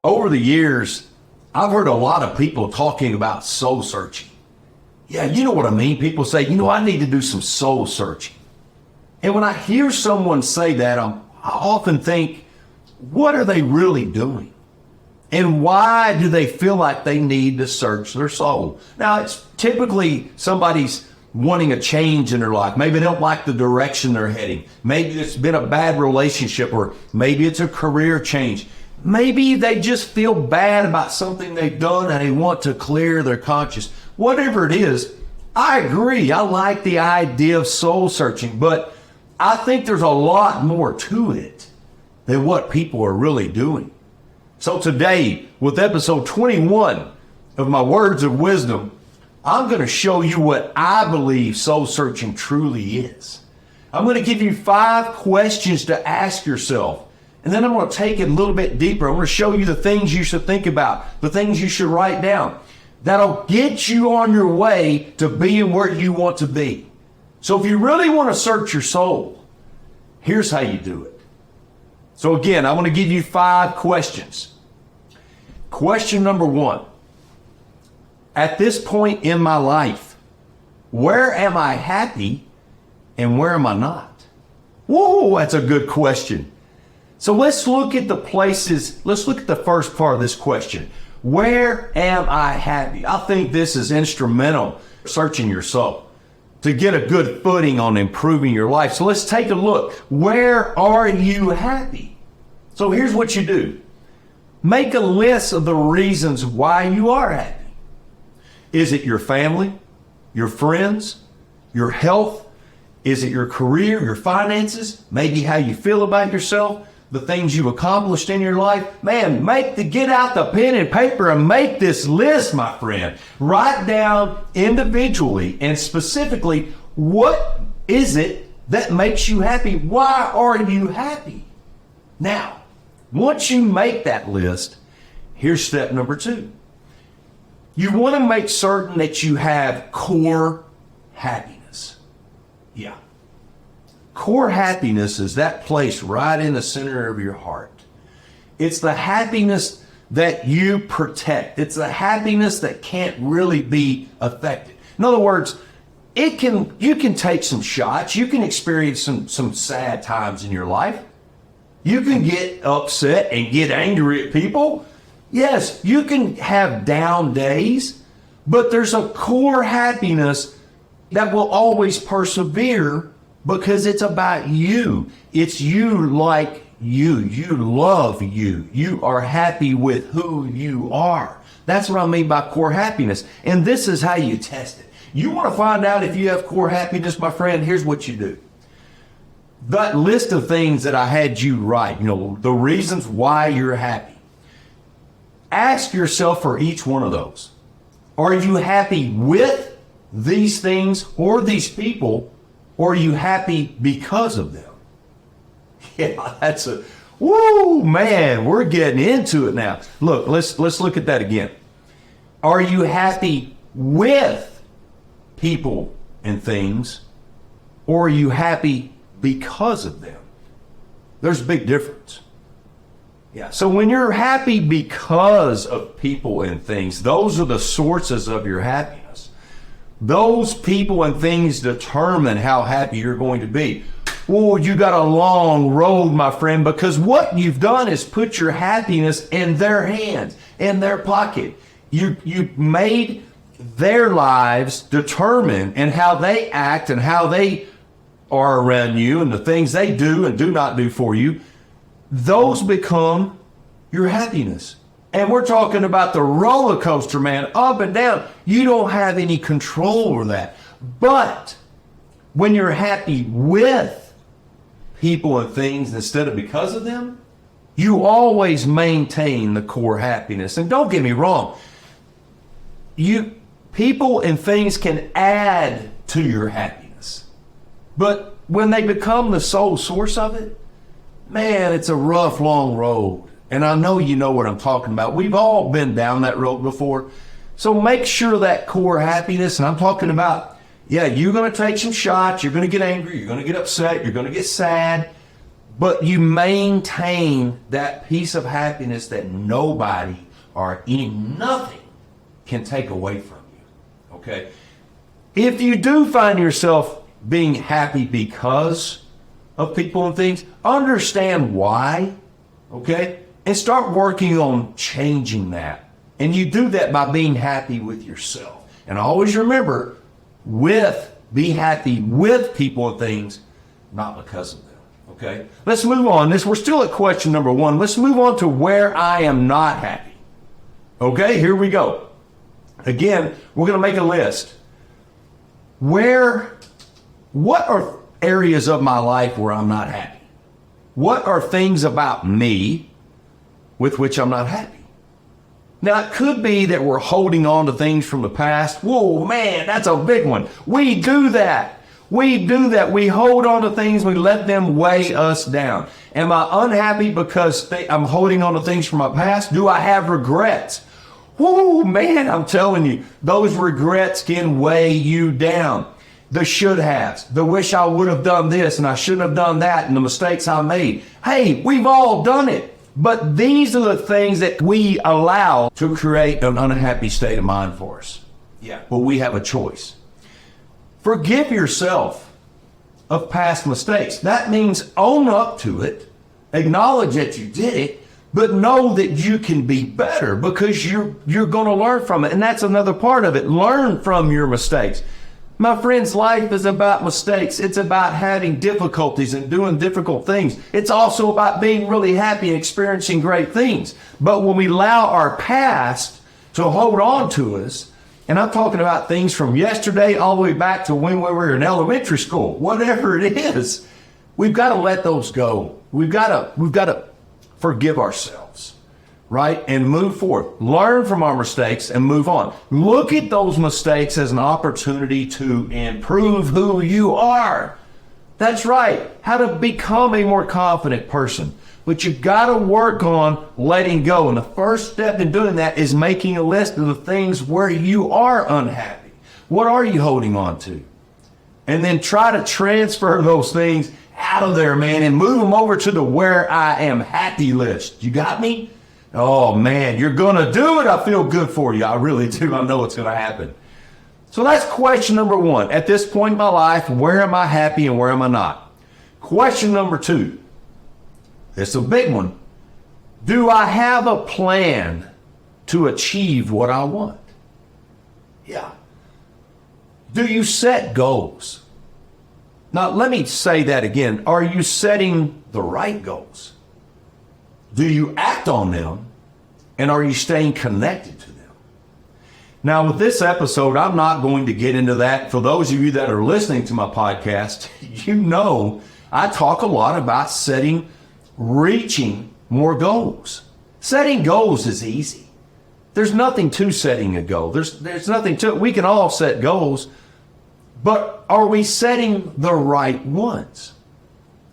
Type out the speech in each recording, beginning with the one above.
Over the years, I've heard a lot of people talking about soul searching. Yeah, you know what I mean? People say, I need to do some soul searching. And when I hear someone say that, I often think, what are they really doing? And why do they feel like they need to search their soul? Now, it's typically somebody's wanting a change in their life. Maybe they don't like the direction they're heading. Maybe it's been a bad relationship, or maybe it's a career change. Maybe they just feel bad about something they've done and they want to clear their conscience. Whatever it is, I agree. I like the idea of soul searching, but I think there's a lot more to it than what people are really doing. So today, with episode 21 of my Words of Wisdom, I'm going to show you what I believe soul searching truly is. I'm going to give you 5 questions to ask yourself. And then I'm going to take it a little bit deeper. I'm going to show you the things you should think about, the things you should write down. That'll get you on your way to being where you want to be. So if you really want to search your soul, here's how you do it. So again, I'm going to give you 5 questions. Question number 1. At this point in my life, where am I happy and where am I not? Whoa, that's a good question. So let's look at the places. Let's look at the first part of this question. Where am I happy? I think this is instrumental searching your soul to get a good footing on improving your life. So let's take a look. Where are you happy? So here's what you do. Make a list of the reasons why you are happy. Is it your family, your friends, your health? Is it your career, your finances? Maybe how you feel about yourself? The things you've accomplished in your life? Man, get out the pen and paper and make this list, my friend. Write down individually and specifically, what is it that makes you happy? Why are you happy? Now, once you make that list, here's step number 2. You want to make certain that you have core happiness. Yeah. Core happiness is that place right in the center of your heart. It's the happiness that you protect. It's the happiness that can't really be affected. In other words, you can take some shots. You can experience some sad times in your life. You can get upset and get angry at people. Yes, you can have down days, but there's a core happiness that will always persevere because it's about you. It's you like you. You love you. You are happy with who you are. That's what I mean by core happiness. And this is how you test it. You want to find out if you have core happiness, my friend, here's what you do. That list of things that I had you write, the reasons why you're happy. Ask yourself for each one of those. Are you happy with these things or these people, or are you happy because of them? Yeah, woo, man, we're getting into it now. Look, let's look at that again. Are you happy with people and things, or are you happy because of them? There's a big difference. Yeah. So when you're happy because of people and things, those are the sources of your happiness. Those people and things determine how happy you're going to be. Well, you got a long road, my friend, because what you've done is put your happiness in their hands, in their pocket. You made their lives determine and how they act and how they are around you and the things they do and do not do for you. Those become your happiness. And we're talking about the roller coaster, man, up and down. You don't have any control over that. But when you're happy with people and things instead of because of them, you always maintain the core happiness. And don't get me wrong, people and things can add to your happiness. But when they become the sole source of it, man, it's a rough, long road. And I know you know what I'm talking about. We've all been down that road before. So make sure that core happiness, and I'm talking about, you're going to take some shots. You're going to get angry. You're going to get upset. You're going to get sad. but you maintain that piece of happiness that nobody or nothing can take away from you. Okay? If you do find yourself being happy because of people and things, understand why, okay? And start working on changing that. And you do that by being happy with yourself. And always remember, be happy with people and things, not because of them, okay? Let's move on. We're still at question number 1. Let's move on to where I am not happy. Okay, here we go. Again, we're going to make a list. What are areas of my life where I'm not happy? What are things about me with which I'm not happy? Now, it could be that we're holding on to things from the past. Whoa, man, that's a big one. We do that. We hold on to things. We let them weigh us down. Am I unhappy because I'm holding on to things from my past? Do I have regrets? Whoa, man, I'm telling you, those regrets can weigh you down. The should haves, the wish I would have done this and I shouldn't have done that, and the mistakes I made. Hey, we've all done it. But these are the things that we allow to create an unhappy state of mind for us. Yeah. But we have a choice. Forgive yourself of past mistakes. That means own up to it, acknowledge that you did it, but know that you can be better because you're going to learn from it. And that's another part of it. Learn from your mistakes. My friends, life is about mistakes. It's about having difficulties and doing difficult things. It's also about being really happy and experiencing great things. But when we allow our past to hold on to us, and I'm talking about things from yesterday all the way back to when we were in elementary school, whatever it is, we've got to let those go. We've got to forgive ourselves. Right? And move forward. Learn from our mistakes and move on. Look at those mistakes as an opportunity to improve who you are. That's right. How to become a more confident person. But you've got to work on letting go. And the first step in doing that is making a list of the things where you are unhappy. What are you holding on to? And then try to transfer those things out of there, man, and move them over to the where I am happy list. You got me? Oh, man, you're going to do it. I feel good for you. I really do. I know it's going to happen. So that's question number 1. At this point in my life, where am I happy and where am I not? Question number 2. It's a big one. Do I have a plan to achieve what I want? Yeah. Do you set goals? Now, let me say that again. Are you setting the right goals? Do you act on them? And are you staying connected to them? Now, with this episode, I'm not going to get into that. For those of you that are listening to my podcast, you know I talk a lot about reaching more goals. Setting goals is easy. There's nothing to setting a goal. There's nothing to it. We can all set goals, but are we setting the right ones?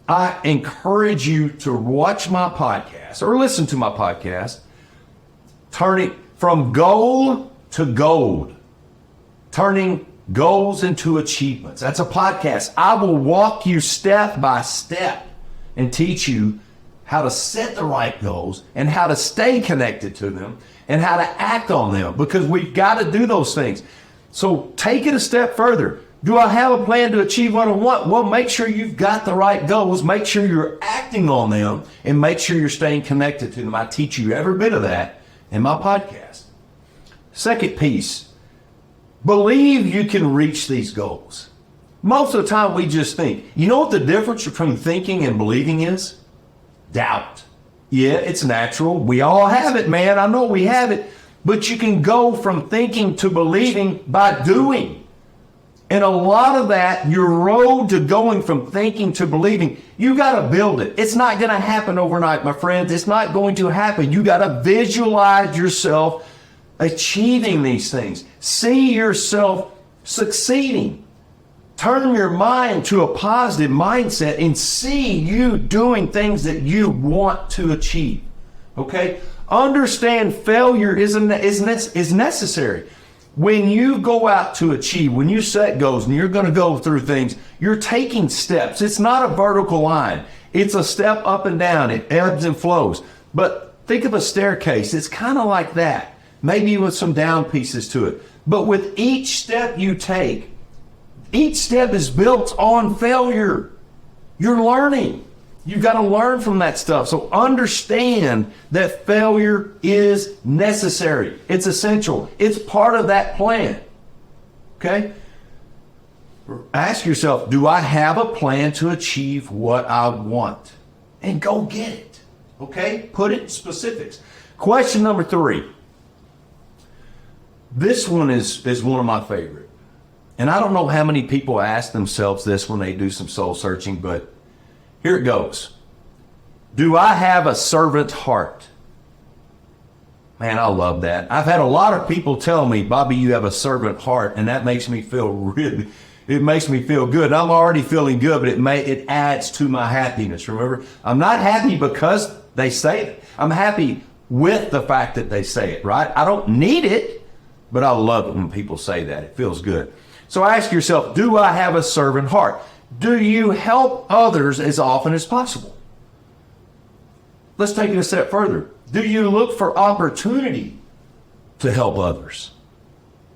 I encourage you to watch my podcast or listen to my podcast, turning from goal to gold, turning goals into achievements. That's a podcast. I will walk you step by step and teach you how to set the right goals and how to stay connected to them and how to act on them, because we've got to do those things. So take it a step further. Do I have a plan to achieve what I want? Well, make sure you've got the right goals. Make sure you're acting on them and make sure you're staying connected to them. I teach you every bit of that in my podcast. Second piece, believe you can reach these goals. Most of the time we just think. You know what the difference between thinking and believing is? Doubt. Yeah, it's natural. We all have it, man. I know we have it. But you can go from thinking to believing by doing. And a lot of that, your road to going from thinking to believing, you got to build it. It's not going to happen overnight, my friends. It's not going to happen. You got to visualize yourself achieving these things. See yourself succeeding. Turn your mind to a positive mindset and see you doing things that you want to achieve. Okay? Understand failure is necessary. When you go out to achieve, when you set goals and you're going to go through things, you're taking steps. It's not a vertical line. It's a step up and down. It ebbs and flows. But think of a staircase. It's kind of like that, maybe with some down pieces to it. But with each step you take, each step is built on failure. You're learning. You've got to learn from that stuff. So understand that failure is necessary. It's essential. It's part of that plan. Okay? Ask yourself, do I have a plan to achieve what I want? And go get it. Okay? Put it in specifics. Question number 3. This one is one of my favorite. And I don't know how many people ask themselves this when they do some soul searching, but here it goes. Do I have a servant heart? Man, I love that. I've had a lot of people tell me, Bobby, you have a servant heart, and that makes me feel it makes me feel good. I'm already feeling good, but it adds to my happiness. Remember, I'm not happy because they say it. I'm happy with the fact that they say it, right? I don't need it, but I love it when people say that. It feels good. So ask yourself, do I have a servant heart? Do you help others as often as possible? Let's take it a step further. Do you look for opportunity to help others?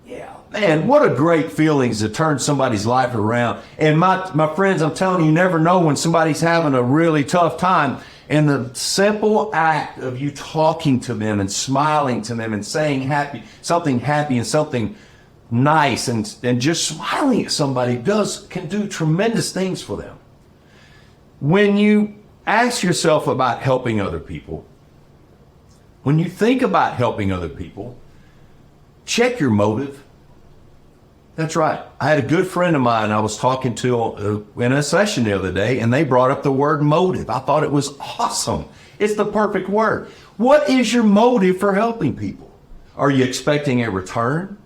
Yeah, man, what a great feeling to turn somebody's life around. And my friends, I'm telling you, you never know when somebody's having a really tough time. And the simple act of you talking to them and smiling to them and saying something happy and something nice and just smiling at somebody can do tremendous things for them. When you ask yourself about helping other people, when you think about helping other people, check your motive. That's right. I had a good friend of mine I was talking to in a session the other day, and they brought up the word motive. I thought it was awesome. It's the perfect word. What is your motive for helping people? Are you expecting a return?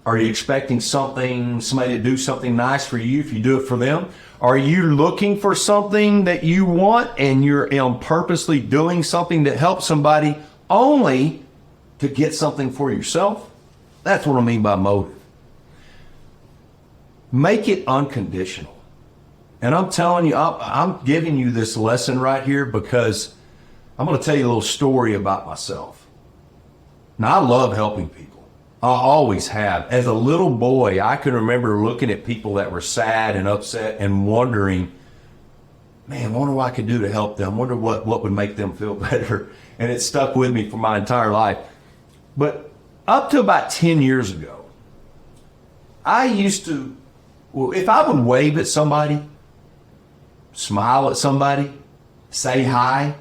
Are you expecting somebody to do something nice for you if you do it for them? Are you looking for something that you want and you're purposely doing something that helps somebody only to get something for yourself? That's what I mean by motive. Make it unconditional. And I'm telling you, I'm giving you this lesson right here because I'm going to tell you a little story about myself. Now, I love helping people. I always have. As a little boy, I can remember looking at people that were sad and upset and wondering, man, I wonder what I could do to help them. I wonder what would make them feel better. And it stuck with me for my entire life. But up to about 10 years ago, I used to, if I would wave at somebody, smile at somebody, say hi,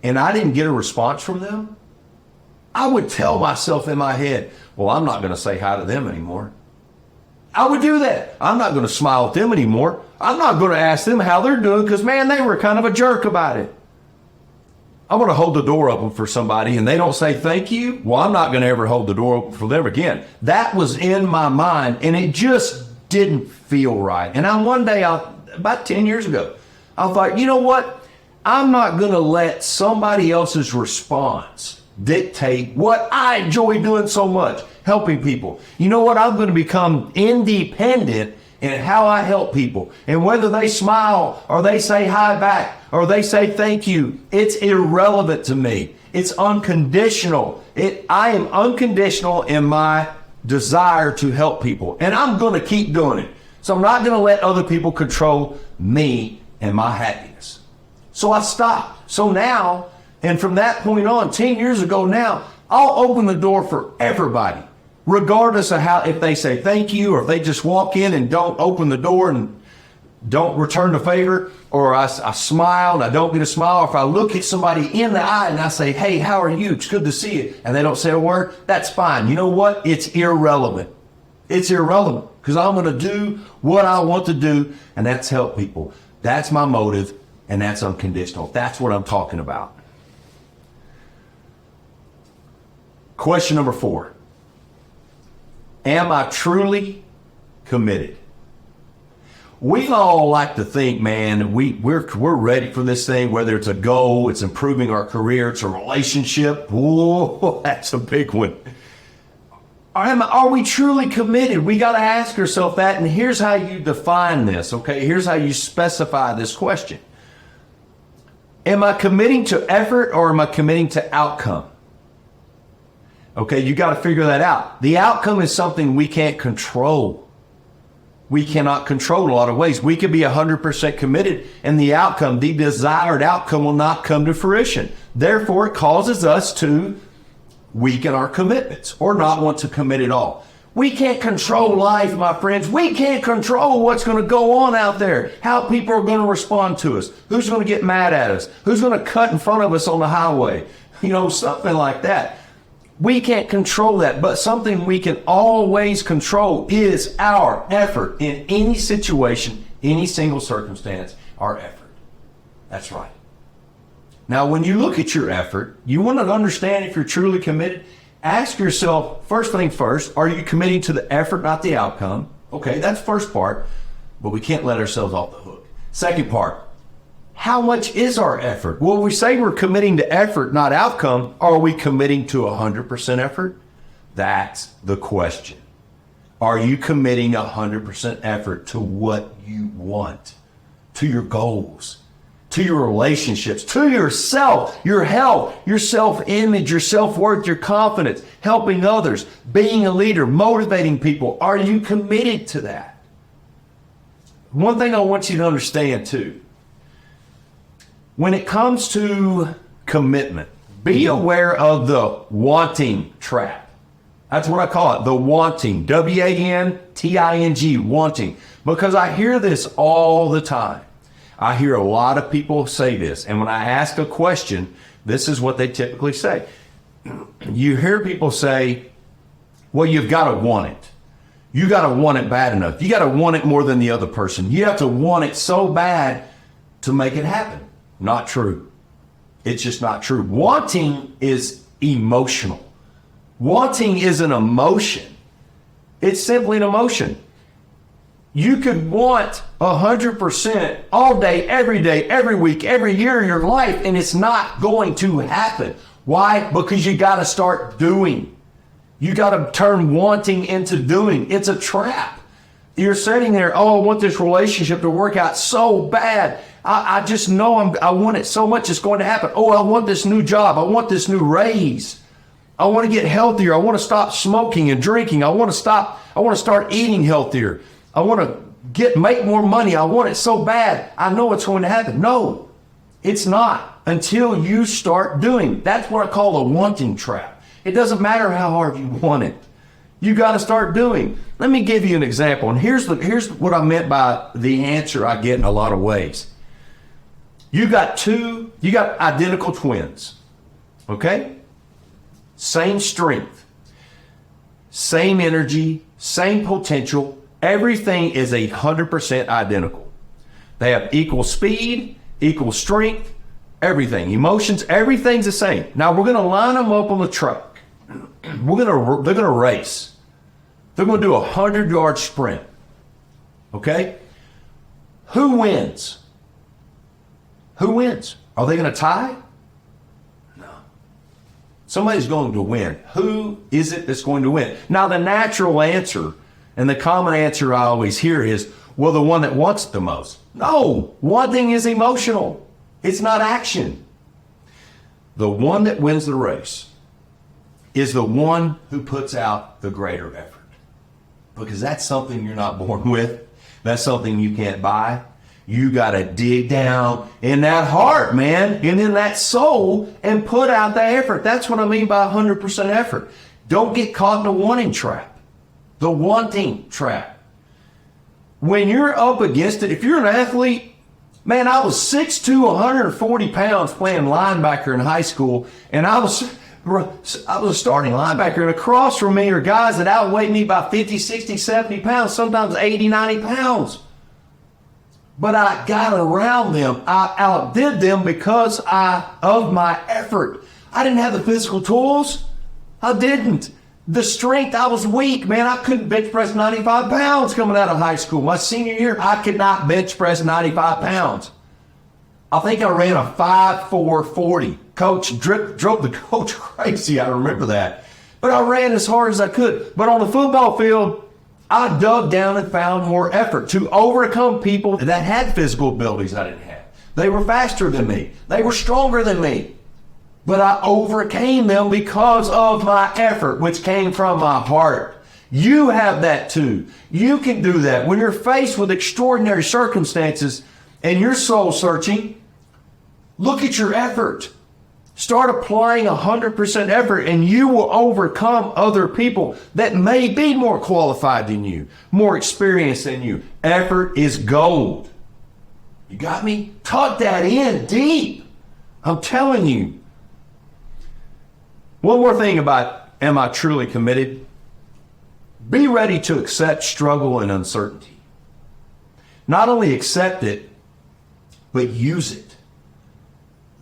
and I didn't get a response from them, I would tell myself in my head, well, I'm not going to say hi to them anymore. I would do that. I'm not going to smile at them anymore. I'm not going to ask them how they're doing because, man, they were kind of a jerk about it. I'm going to hold the door open for somebody and they don't say thank you. Well, I'm not going to ever hold the door open for them again. That was in my mind and it just didn't feel right. And one day, about 10 years ago, I thought, you know what? I'm not going to let somebody else's response dictate what I enjoy doing so much, helping people. You know what? I'm going to become independent in how I help people. And whether they smile or they say hi back or they say thank you, it's irrelevant to me. It's unconditional. I am unconditional in my desire to help people. And I'm going to keep doing it. So I'm not going to let other people control me and my happiness. So I stopped. So now, and from that point on, 10 years ago now, I'll open the door for everybody, regardless of if they say thank you or if they just walk in and don't open the door and don't return the favor, or I smile and I don't get a smile, or if I look at somebody in the eye and I say, hey, how are you? It's good to see you. And they don't say a word, that's fine. You know what? It's irrelevant. It's irrelevant because I'm going to do what I want to do, and that's help people. That's my motive, and that's unconditional. That's what I'm talking about. Question number 4. Am I truly committed? We all like to think, man, we're ready for this thing, whether it's a goal, it's improving our career, it's a relationship. Whoa, that's a big one. Are we truly committed? We got to ask ourselves that. And here's how you define this, okay? Here's how you specify this question. Am I committing to effort or am I committing to outcome? Okay, you got to figure that out. The outcome is something we can't control. We cannot control in a lot of ways. We could be 100% committed and the outcome, the desired outcome, will not come to fruition. Therefore, it causes us to weaken our commitments or not want to commit at all. We can't control life, my friends. We can't control what's going to go on out there, how people are going to respond to us, who's going to get mad at us, who's going to cut in front of us on the highway, something like that. We can't control that, but something we can always control is our effort in any situation, any single circumstance, our effort. That's right. Now, when you look at your effort, you want to understand if you're truly committed. Ask yourself, first thing first, are you committing to the effort, not the outcome? Okay, that's the first part, but we can't let ourselves off the hook. Second part, how much is our effort? Well, we say we're committing to effort, not outcome. Are we committing to 100% effort? That's the question. Are you committing 100% effort to what you want, to your goals, to your relationships, to yourself, your health, your self-image, your self-worth, your confidence, helping others, being a leader, motivating people? Are you committed to that? One thing I want you to understand too, when it comes to commitment, be aware of the wanting trap. That's what I call it, the wanting, W-A-N-T-I-N-G, wanting, because I hear this all the time. I hear a lot of people say this, and when I ask a question, this is what they typically say. You hear people say, well, you've got to want it. You got to want it bad enough. You got to want it more than the other person. You have to want it so bad to make it happen. Not true. It's just not true. Wanting is emotional. Wanting is an emotion. It's simply an emotion. You could want 100% all day, every week, every year of your life, and it's not going to happen. Why? Because you got to start doing. You got to turn wanting into doing. It's a trap. You're sitting there, oh, I want this relationship to work out so bad. I just know I want it so much it's going to happen. Oh, I want this new job. I want this new raise. I want to get healthier. I want to stop smoking and drinking. I want to start eating healthier. I want to make more money. I want it so bad. I know it's going to happen. No, it's not until you start doing. That's what I call a wanting trap. It doesn't matter how hard you want it. You got to start doing. Let me give you an example. And here's what I meant by the answer I get in a lot of ways. You got identical twins, okay? Same strength, same energy, same potential. Everything is 100% identical. They have equal speed, equal strength, everything, emotions, everything's the same. Now we're going to line them up on the track. They're going to race. They're going to do a 100-yard sprint. Okay? Who wins? Who wins? Are they going to tie? No. Somebody's going to win. Who is it that's going to win? Now, the natural answer and the common answer I always hear is, well, the one that wants it the most. No, wanting is emotional. It's not action. The one that wins the race is the one who puts out the greater effort. Because that's something you're not born with. That's something you can't buy. You got to dig down in that heart, man, and in that soul and put out the effort. That's what I mean by 100% effort. Don't get caught in the wanting trap. The wanting trap. When you're up against it, if you're an athlete, man, I was 6'2", 140 pounds playing linebacker in high school, and I was a starting linebacker, and across from me are guys that outweighed me by 50, 60, 70 pounds, sometimes 80, 90 pounds. But I got around them. I outdid them because of my effort. I didn't have the physical tools. I didn't. The strength, I was weak, man. I couldn't bench press 95 pounds coming out of high school. My senior year, I could not bench press 95 pounds. I think I ran a 5'4" 40. Coach drove the coach crazy. I remember that. But I ran as hard as I could. But on the football field, I dug down and found more effort to overcome people that had physical abilities I didn't have. They were faster than me. They were stronger than me. But I overcame them because of my effort, which came from my heart. You have that too. You can do that. When you're faced with extraordinary circumstances and you're soul searching, look at your effort. Start applying 100% effort and you will overcome other people that may be more qualified than you, more experienced than you. Effort is gold. You got me? Tuck that in deep. I'm telling you. One more thing about am I truly committed? Be ready to accept struggle and uncertainty. Not only accept it, but use it.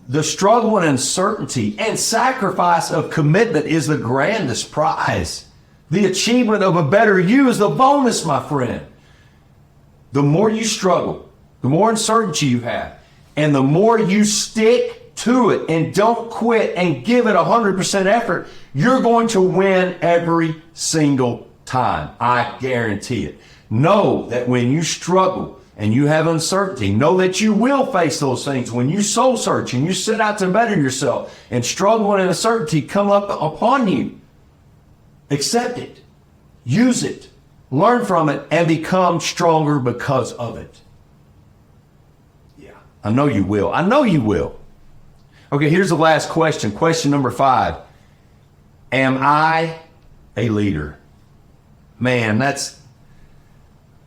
The struggle and uncertainty and sacrifice of commitment is the grandest prize. The achievement of a better you is the bonus, my friend. The more you struggle, the more uncertainty you have, and the more you stick to it and don't quit and give it 100% effort, you're going to win every single time. I guarantee it. Know that when you struggle and you have uncertainty, know that you will face those things. When you soul search and you set out to better yourself and struggle and uncertainty come up upon you, accept it, use it, learn from it, and become stronger because of it. Yeah, I know you will. I know you will. Okay, here's the last question. Question number 5. Am I a leader? Man,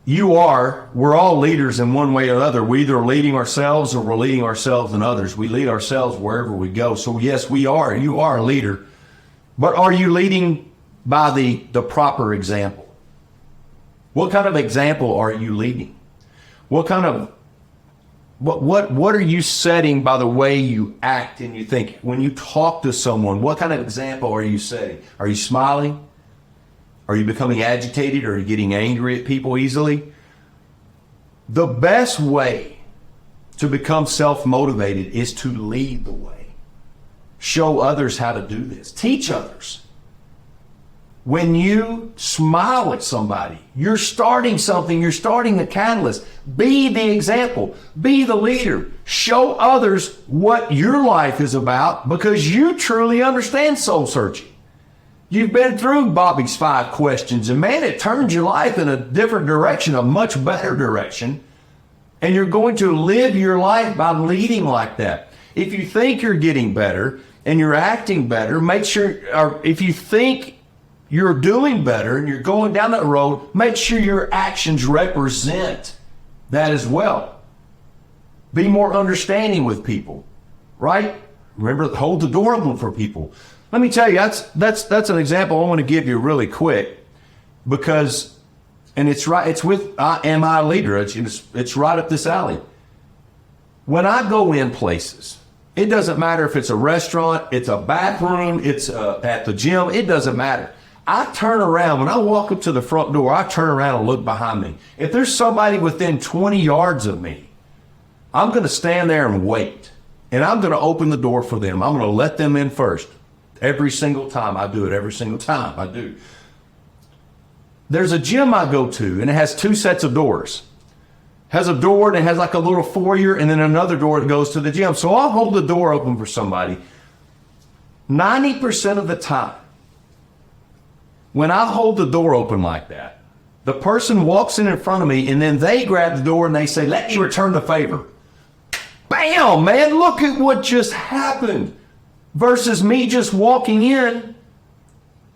we're all leaders in one way or another. We're either leading ourselves or we're leading ourselves and others. We lead ourselves wherever we go. So yes, you are a leader. But are you leading by the proper example? What kind of example are you leading? What are you setting by the way you act and you think? When you talk to someone, what kind of example are you setting? Are you smiling? Are you becoming agitated? Are you getting angry at people easily? The best way to become self-motivated is to lead the way. Show others how to do this. Teach others. When you smile at somebody, you're starting something, you're starting a catalyst. Be the example, be the leader. Show others what your life is about because you truly understand soul searching. You've been through Bobby's 5 questions and man, it turns your life in a different direction, a much better direction. And you're going to live your life by leading like that. If you think you're getting better and you're acting better, make sure, or if you think you're doing better and you're going down that road, make sure your actions represent that as well. Be more understanding with people, right? Remember, hold the door open for people. Let me tell you, that's an example I want to give you really quick because, and it's right, it's with Am I a Leader? It's right up this alley. When I go in places, it doesn't matter if it's a restaurant, it's a bathroom, it's at the gym, it doesn't matter. I turn around, when I walk up to the front door, I turn around and look behind me. If there's somebody within 20 yards of me, I'm going to stand there and wait. And I'm going to open the door for them. I'm going to let them in first. Every single time I do it, every single time I do. There's a gym I go to, and it has 2 sets of doors. It has a door, and it has like a little foyer, and then another door that goes to the gym. So I'll hold the door open for somebody. 90% of the time, when I hold the door open like that, the person walks in front of me, and then they grab the door, and they say, "Let me return the favor." Bam, man, look at what just happened. Versus me just walking in,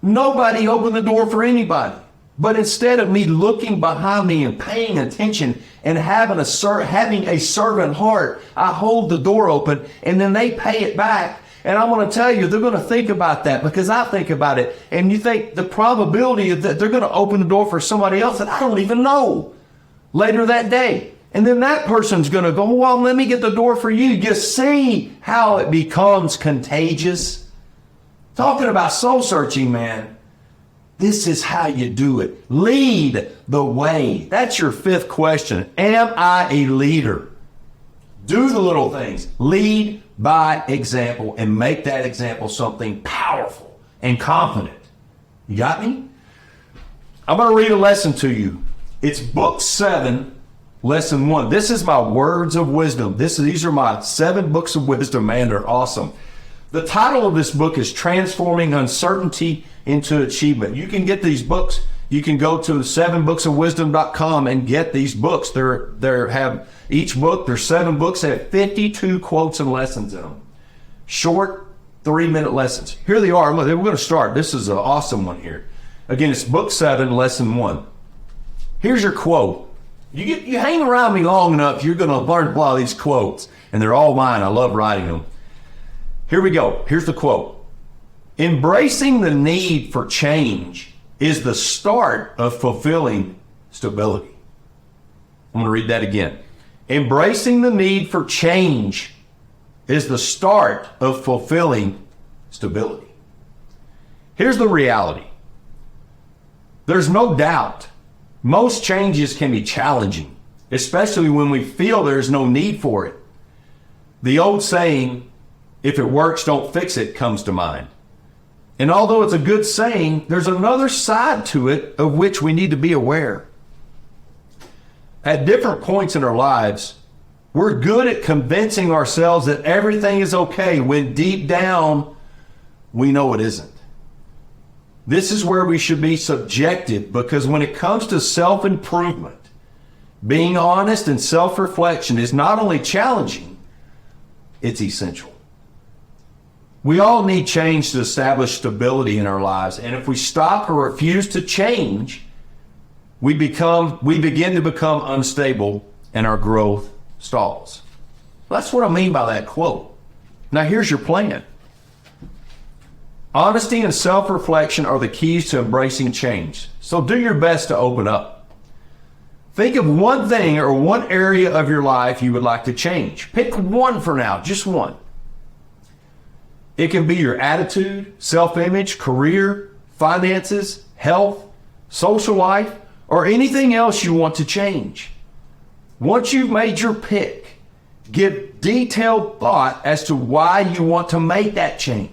nobody opened the door for anybody. But instead of me looking behind me and paying attention and having a servant heart, I hold the door open and then they pay it back. And I'm going to tell you, they're going to think about that because I think about it. And you think the probability that they're going to open the door for somebody else that I don't even know later that day. And then that person's going to go, "Well, let me get the door for you." You see how it becomes contagious? Talking about soul searching, man. This is how you do it. Lead the way. That's your 5th question. Am I a leader? Do the little things. Lead by example and make that example something powerful and confident. You got me? I'm going to read a lesson to you. It's book 7, lesson 1. This is my words of wisdom. These are my 7 books of wisdom, man. They're awesome. The title of this book is Transforming Uncertainty into Achievement. You can get these books. You can go to 7booksofwisdom.com and get these books. Have each book, there's 7 books that have 52 quotes and lessons in them. Short 3-minute lessons. Here they are. Look, we're going to start. This is an awesome one here. Again, it's book 7, lesson 1. Here's your quote. You hang around me long enough, you're going to learn a lot of these quotes, and they're all mine. I love writing them. Here we go. Here's the quote. Embracing the need for change is the start of fulfilling stability. I'm going to read that again. Embracing the need for change is the start of fulfilling stability. Here's the reality. There's no doubt most changes can be challenging, especially when we feel there's no need for it. The old saying, if it works, don't fix it, comes to mind. And although it's a good saying, there's another side to it of which we need to be aware. At different points in our lives, we're good at convincing ourselves that everything is okay when deep down we know it isn't. This is where we should be subjective, because when it comes to self-improvement, being honest and self-reflection is not only challenging, it's essential. We all need change to establish stability in our lives, and if we stop or refuse to change, we begin to become unstable and our growth stalls. That's what I mean by that quote. Now here's your plan. Honesty and self-reflection are the keys to embracing change. So do your best to open up. Think of one thing or one area of your life you would like to change. Pick one for now, just one. It can be your attitude, self-image, career, finances, health, social life, or anything else you want to change. Once you've made your pick, give detailed thought as to why you want to make that change.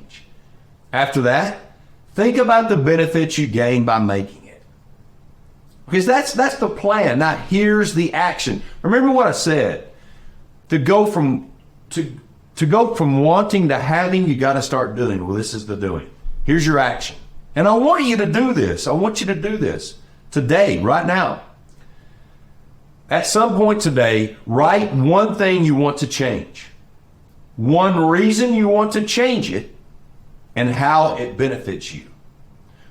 After that, think about the benefits you gain by making it. Because that's the plan. Now here's the action. Remember what I said. To go from wanting to having, you got to start doing. Well, this is the doing. Here's your action. And I want you to do this. I want you to do this today, right now. At some point today, write one thing you want to change, one reason you want to change it, and how it benefits you.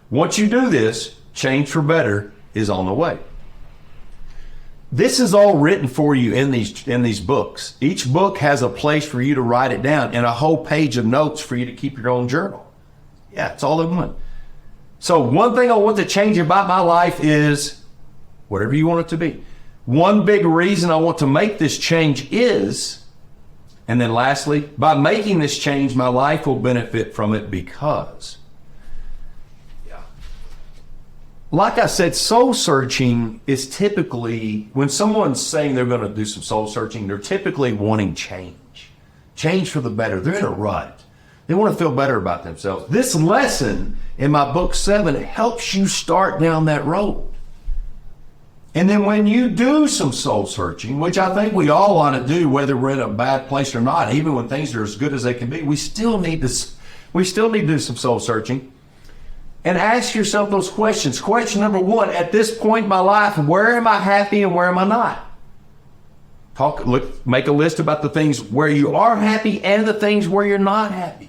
Once you do this, change for better is on the way. This is all written for you in these books. Each book has a place for you to write it down and a whole page of notes for you to keep your own journal. Yeah, it's all in one. So one thing I want to change about my life is whatever you want it to be. One big reason I want to make this change is, and then lastly, by making this change, my life will benefit from it because. Yeah. Like I said, soul searching is typically, when someone's saying they're going to do some soul searching, they're typically wanting change. Change for the better. They're in a rut. They want to feel better about themselves. This lesson in my book 7 helps you start down that road. And then when you do some soul searching, which I think we all want to do, whether we're in a bad place or not, even when things are as good as they can be, we still need to do some soul searching and ask yourself those questions. Question number 1, at this point in my life, where am I happy and where am I not? Make a list about the things where you are happy and the things where you're not happy.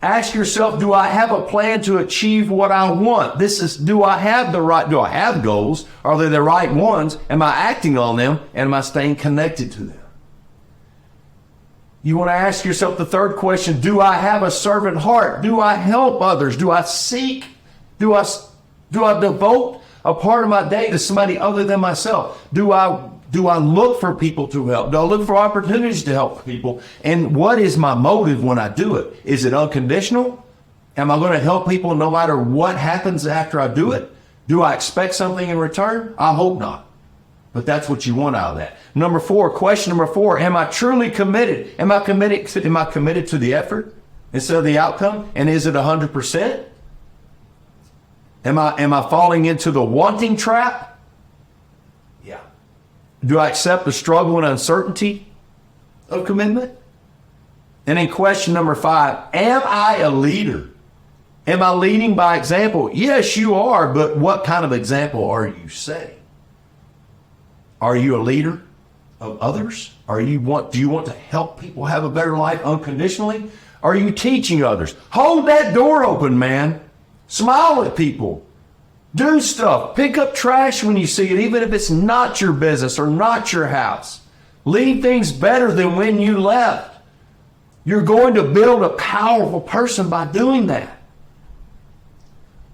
Ask yourself, do I have a plan to achieve what I want? Do I have goals? Are they the right ones? Am I acting on them? And am I staying connected to them? You want to ask yourself the third question, do I have a servant heart? Do I help others? Do I devote a part of my day to somebody other than myself? Do I look for people to help? Do I look for opportunities to help people? And what is my motive when I do it? Is it unconditional? Am I going to help people no matter what happens after I do it? Do I expect something in return? I hope not. But that's what you want out of that. Question number 4, am I truly committed? Am I committed to the effort instead of the outcome? And is it 100%? Am I falling into the wanting trap? Yeah. Do I accept the struggle and uncertainty of commitment? And then question number 5, am I a leader? Am I leading by example? Yes, you are, but what kind of example are you setting? Are you a leader of others? Do you want to help people have a better life unconditionally? Are you teaching others? Hold that door open, man. Smile at people. Do stuff. Pick up trash when you see it, even if it's not your business or not your house. Leave things better than when you left. You're going to build a powerful person by doing that.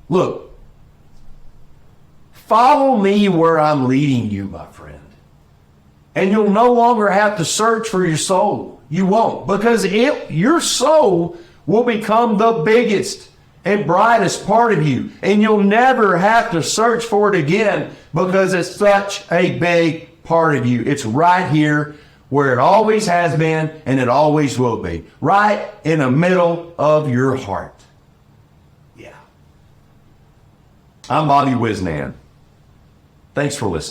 Look, follow me where I'm leading you, my friend. And you'll no longer have to search for your soul. You won't, because your soul will become the biggest and brightest part of you. And you'll never have to search for it again because it's such a big part of you. It's right here where it always has been and it always will be. Right in the middle of your heart. Yeah. I'm Bobby Wisnan. Thanks for listening.